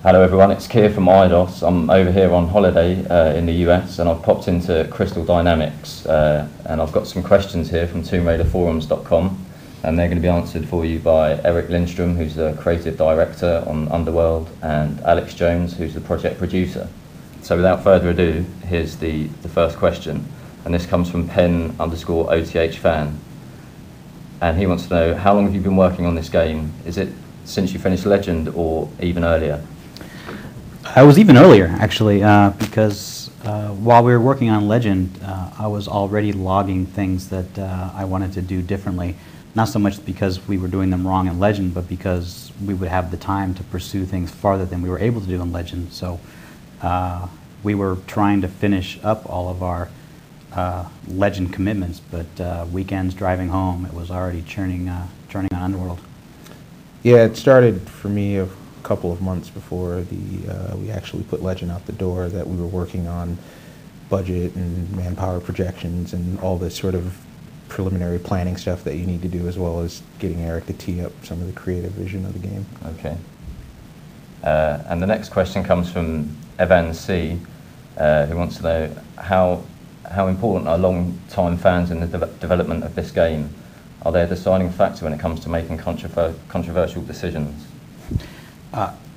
Hello everyone, it's Keir from Eidos. I'm over here on holiday in the US and I've popped into Crystal Dynamics and I've got some questions here from TombRaiderForums.com and they're going to be answered for you by Eric Lindstrom, who's the creative director on Underworld, and Alex Jones, who's the project producer. So without further ado, here's the first question, and this comes from pen_OTH_fan, and he wants to know, how long have you been working on this game? Is it since you finished Legend or even earlier? I was even earlier, actually, because while we were working on Legend, I was already logging things that I wanted to do differently. Not so much because we were doing them wrong in Legend, but because we would have the time to pursue things farther than we were able to do in Legend. So we were trying to finish up all of our Legend commitments, but weekends driving home, it was already churning on Underworld. Yeah, it started for me a couple of months before we actually put Legend out the door, that we were working on budget and manpower projections and all this sort of preliminary planning stuff that you need to do, as well as getting Eric to tee up some of the creative vision of the game. Okay. And the next question comes from Evan C, who wants to know how important are long-time fans in the development of this game? Are they a deciding factor when it comes to making controversial decisions?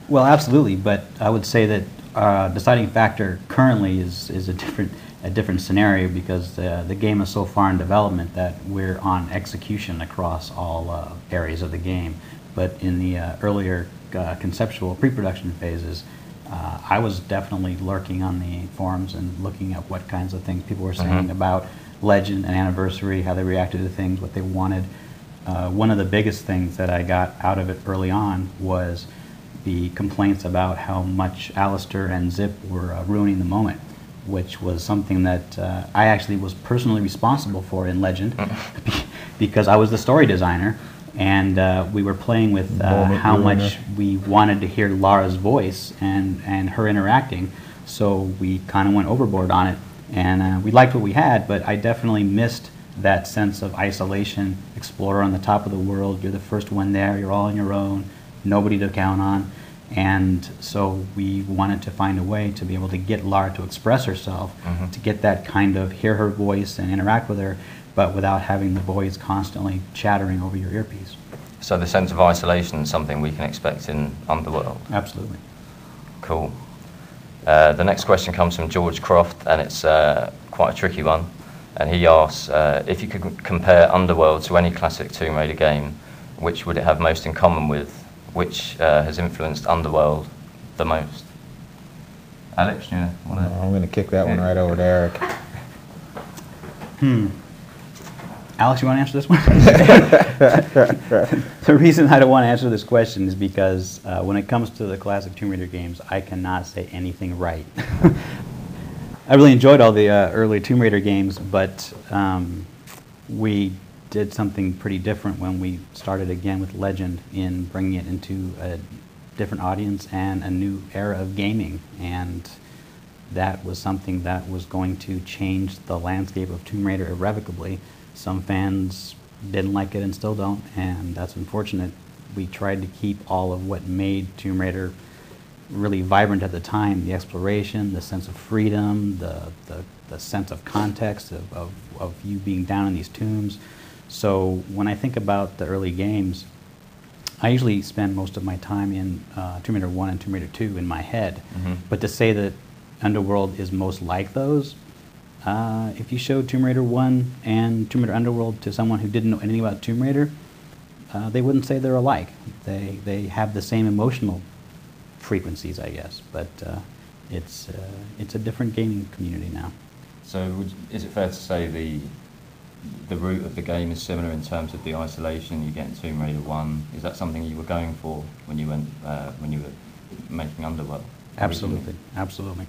Well, absolutely, but I would say that deciding factor currently is a different scenario, because the game is so far in development that we're on execution across all areas of the game. But in the earlier conceptual pre-production phases, I was definitely lurking on the forums and looking at what kinds of things people were saying about Legend and Anniversary, how they reacted to things, what they wanted. One of the biggest things that I got out of it early on was the complaints about how much Alistair and Zip were ruining the moment, which was something that I actually was personally responsible for in Legend, because I was the story designer, and we were playing with how much we wanted to hear Lara's voice and her interacting, so we kind of went overboard on it, and we liked what we had, but I definitely missed that sense of isolation. Explorer on the top of the world, you're the first one there, you're all on your own, nobody to count on. And so we wanted to find a way to be able to get Lara to express herself, to get that kind of hear her voice and interact with her, but without having the voice constantly chattering over your earpiece. So the sense of isolation is something we can expect in Underworld? Absolutely. Cool. The next question comes from George Croft, and it's quite a tricky one. And he asks, if you could compare Underworld to any classic Tomb Raider game, which would it have most in common with? Which has influenced Underworld the most? Alex, you want to? I'm going to kick that one right over to Eric. Alex, you want to answer this one? The reason I don't want to answer this question is because when it comes to the classic Tomb Raider games, I cannot say anything right. I really enjoyed all the early Tomb Raider games, but we did something pretty different when we started again with Legend, in bringing it into a different audience and a new era of gaming, and that was something that was going to change the landscape of Tomb Raider irrevocably. Some fans didn't like it and still don't, and that's unfortunate. We tried to keep all of what made Tomb Raider really vibrant at the time: the exploration, the sense of freedom, the sense of context of you being down in these tombs. So when I think about the early games, I usually spend most of my time in Tomb Raider 1 and Tomb Raider 2 in my head. But to say that Underworld is most like those, if you showed Tomb Raider 1 and Tomb Raider Underworld to someone who didn't know anything about Tomb Raider, they wouldn't say they're alike. They have the same emotional frequencies, I guess, but it's a different gaming community now. So is it fair to say the root of the game is similar in terms of the isolation you get in Tomb Raider 1? Is that something you were going for when you were making Underworld? Absolutely, absolutely.